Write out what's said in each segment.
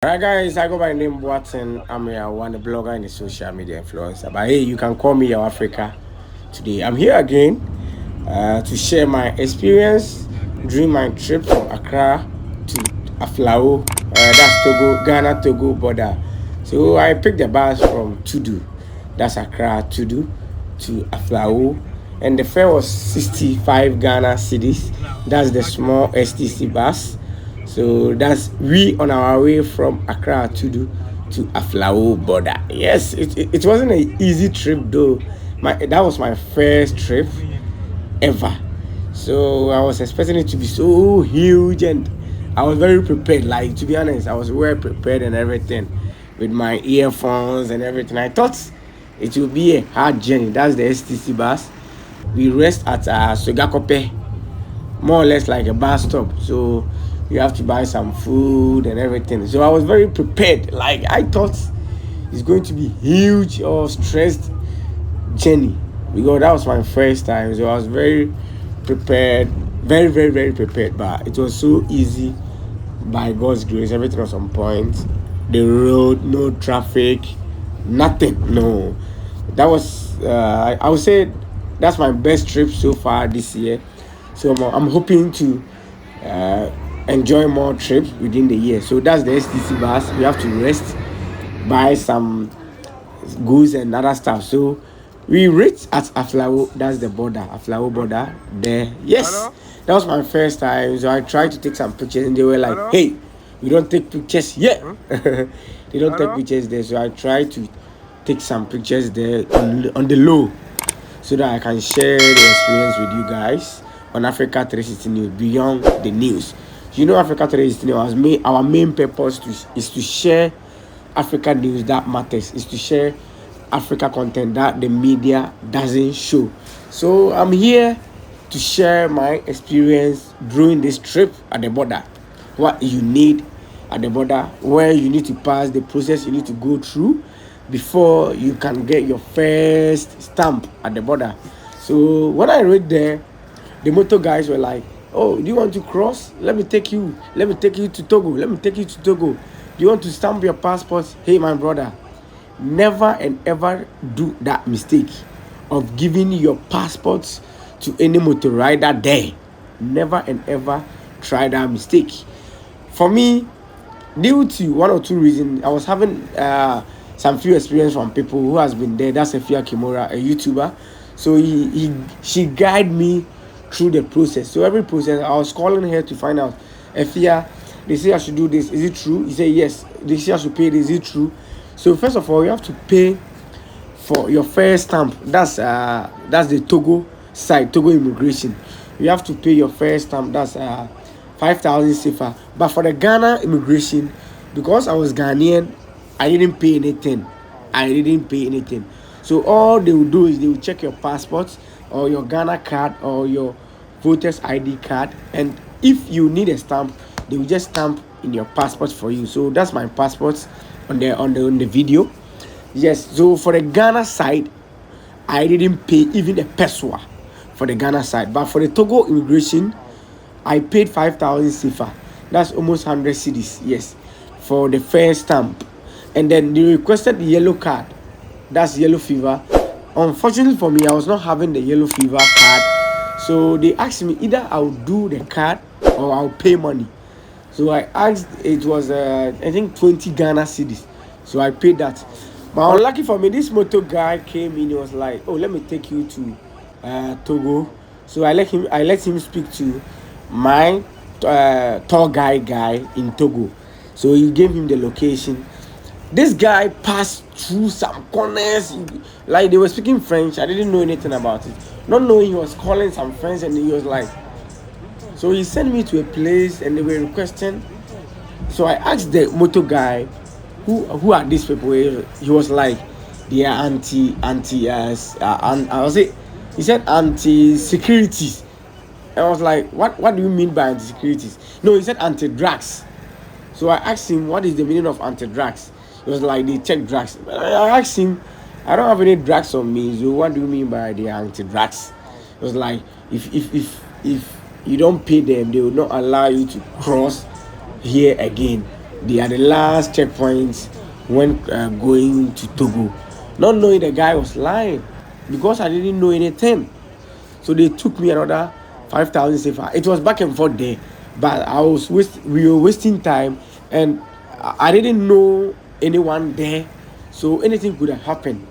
Alright, guys, I go by the name Watson. I'm a one blogger and a social media influencer. But hey, you can call me your Africa today. I'm here again to share my experience during my trip from Accra to Aflao. That's Togo, Ghana Togo border. So I picked the bus from Tudu, that's Accra Tudu, to Aflao, and the fare was 65 Ghana cities. That's the small STC bus. So that's we on our way from Accra to Aflao border. Yes, it wasn't an easy trip though. That was my first trip ever. So I was expecting it to be so huge, and I was very prepared. Like, to be honest, I was well prepared and everything with my earphones and everything. I thought it would be a hard journey. That's the STC bus. We rest at Sogakope, more or less like a bus stop. So you have to buy some food and everything. So I was very prepared. Like, I thought it's going to be huge or stressed journey, because that was my first time. So I was very prepared, very prepared. But it was so easy by God's grace. Everything was on point. The road, no traffic, nothing. No, that was I would say that's my best trip so far this year. So I'm hoping to uh, enjoy more trips within the year. So that's the STC bus. We have to rest, buy some goods and other stuff. So we reached at Aflao, that's the border, Aflao border there. Yes, that was my first time. So I tried to take some pictures, and they were like, "Hey, we don't take pictures here." They don't take pictures there. So I tried to take some pictures there on the low, so that I can share the experience with you guys on Africa 360 News beyond the news. You know, Africa 360 News has made our main purpose is to share Africa news that matters, is to share Africa content that the media doesn't show. So I'm here to share my experience during this trip at the border. What you need at the border, where you need to pass, the process you need to go through before you can get your first stamp at the border. So when I read there, the motor guys were like, "Oh, do you want to cross? Let me take you. Let me take you to Togo. Let me take you to Togo. Do you want to stamp your passport?" Hey, my brother, never and ever do that mistake of giving your passport to any motor rider there. Never and ever try that mistake. For me, due to one or two reasons, I was having some few experience from people who has been there. That's Efia Kimura, a YouTuber. So she guide me through the process. So every process, I was calling her to find out, Efia, they say I should do this. Is it true? He said yes. They say I should pay this. Is it true? So first of all, you have to pay for your first stamp. That's the Togo side, Togo immigration. You have to pay your first stamp. That's 5,000 CFA. But for the Ghana immigration, because I was Ghanaian, I didn't pay anything. I didn't pay anything. So all they will do is they will check your passport or your Ghana card or your voter's ID card, and if you need a stamp, they will just stamp in your passport for you. So that's my passport on the video. Yes. So for the Ghana side, I didn't pay even a peswa for the Ghana side, but for the Togo immigration, I paid 5,000 CFA. That's almost 100 cedis. Yes, for the first stamp, and then they requested the yellow card. That's yellow fever. Unfortunately for me, I was not having the yellow fever card, so they asked me either I'll do the card or I'll pay money. So I asked, it was I think 20 Ghana cedis. So I paid that. But unlucky for me, this motor guy came in. He was like, "Oh, let me take you to Togo." So I let him speak to my tour guy in Togo. So he gave him the location. This guy passed through some corners, like they were speaking French. I didn't know anything about it. Not knowing, he was calling some friends, and he was like, so he sent me to a place and they were requesting. So I asked the motor guy, who are these people? He was like, they are I was it. He said anti securities. I was like, what do you mean by anti securities? No, he said anti drugs. So I asked him, what is the meaning of anti drugs? He was like, they check drugs. I asked him, I don't have any drugs on me. So what do you mean by the anti drugs? It was like, if you don't pay them, they will not allow you to cross here again. They are the last checkpoints when going to Togo. Not knowing the guy was lying because I didn't know anything. So they took me another 5,000 safer. It was back and forth there, but we were wasting time, and I didn't know anyone there, so anything could have happened.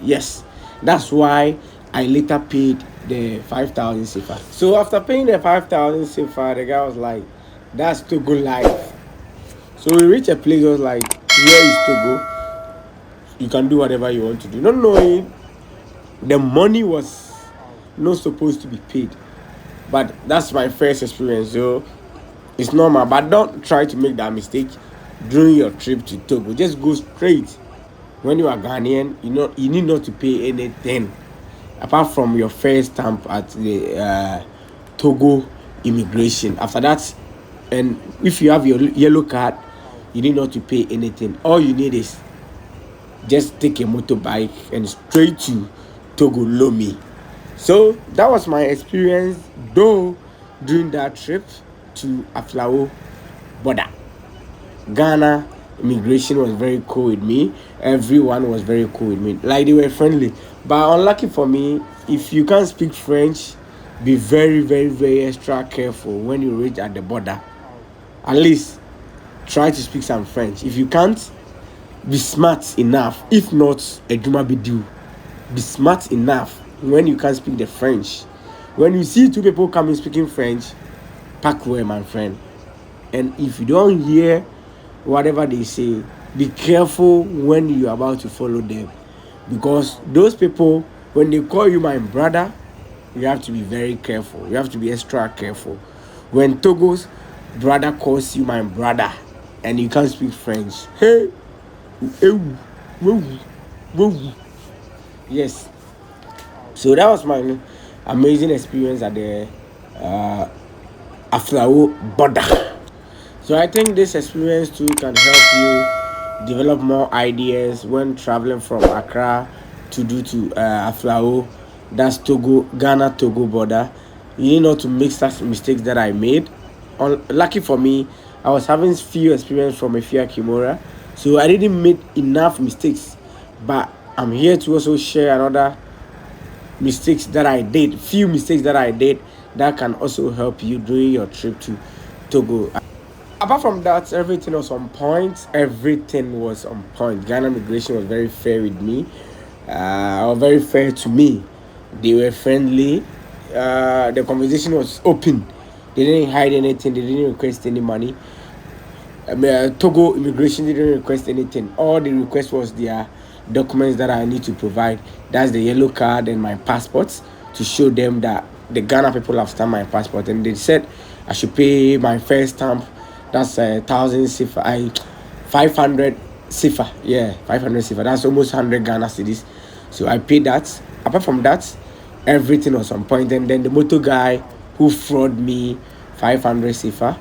Yes, that's why I later paid the 5,000 safer. So after paying the 5,000 safer, the guy was like, "That's Togo life." So we reached a place. I was like, "Here is Togo. You can do whatever you want to do." Not knowing the money was not supposed to be paid. But that's my first experience, so it's normal. But don't try to make that mistake during your trip to Togo. Just go straight. When you are Ghanaian, you need not to pay anything apart from your first stamp at the Togo immigration. After that, and if you have your yellow card, you need not to pay anything. All you need is just take a motorbike and straight to Togo Lomé. So that was my experience, though, during that trip to Aflao border. Ghana immigration was very cool with me. Everyone was very cool with me. Like, they were friendly. But unlucky for me, if you can't speak French, be very, very, very extra careful when you reach at the border. At least try to speak some French. If you can't, be smart enough. If not, a Juma be due. Be smart enough when you can't speak the French. When you see two people coming speaking French, pack away, my friend. And if you don't hear whatever they say, be careful when you're about to follow them. Because those people, when they call you my brother, you have to be very careful. You have to be extra careful. When Togo's brother calls you my brother and you can't speak French, hey, yes. So that was my amazing experience at the Aflao border. So I think this experience too can help you develop more ideas when traveling from Accra to Aflao. That's Togo, Ghana Togo border. You need not to make such mistakes that I made. Lucky for me, I was having few experience from Efia Kimura, so I didn't make enough mistakes. But I'm here to also share another few mistakes that I did that can also help you during your trip to Togo. Apart from that, everything was on point. Everything was on point. Ghana immigration was very fair with me, or very fair to me. They were friendly. The conversation was open. They didn't hide anything. They didn't request any money. Togo immigration didn't request anything. All the request was their documents that I need to provide. That's the yellow card and my passport, to show them that the Ghana people have stamped my passport. And they said I should pay my first stamp. That's 1,000 sifa. 500 sifa. Yeah, 500 sifa. That's almost 100 Ghana cedis. So I paid that. Apart from that, everything was on point. And then the motor guy who fraud me 500 sifa.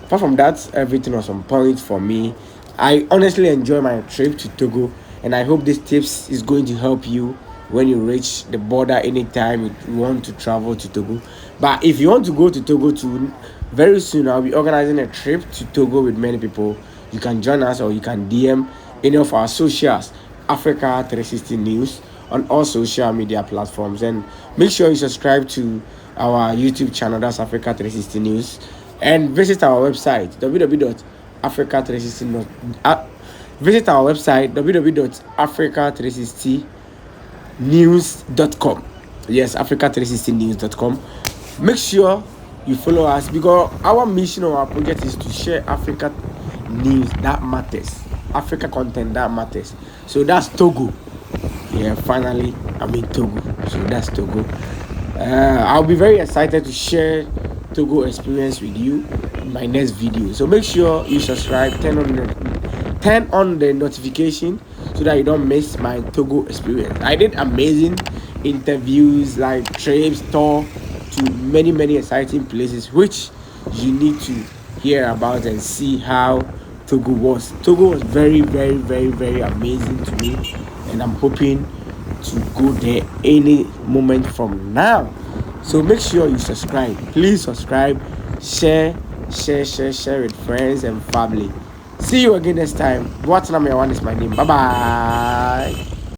Apart from that, everything was on point for me. I honestly enjoy my trip to Togo, and I hope this tips is going to help you when you reach the border anytime you want to travel to Togo. But if you want to go to Togo too, very soon I'll be organizing a trip to Togo with many people. You can join us, or you can DM any of our socials, Africa 360 News, on all social media platforms. And make sure you subscribe to our YouTube channel, that's Africa 360 News, and visit our website www.africa360. Visit our website www.africa360news.com. Yes, africa360news.com. Make sure you follow us, because our mission or our project is to share Africa news that matters, Africa content that matters. So that's Togo. Yeah, finally I'm in Togo. So that's Togo. I'll be very excited to share Togo experience with you in my next video. So make sure you subscribe, turn on the notification, so that you don't miss my Togo experience. I did amazing interviews, like trips, tour to many exciting places, which you need to hear about and see how Togo was. Togo was very, very, very, very amazing to me, and I'm hoping to go there any moment from now. So make sure you subscribe. Please subscribe, share with friends and family. See you again next time. What's number one is my name. Bye bye.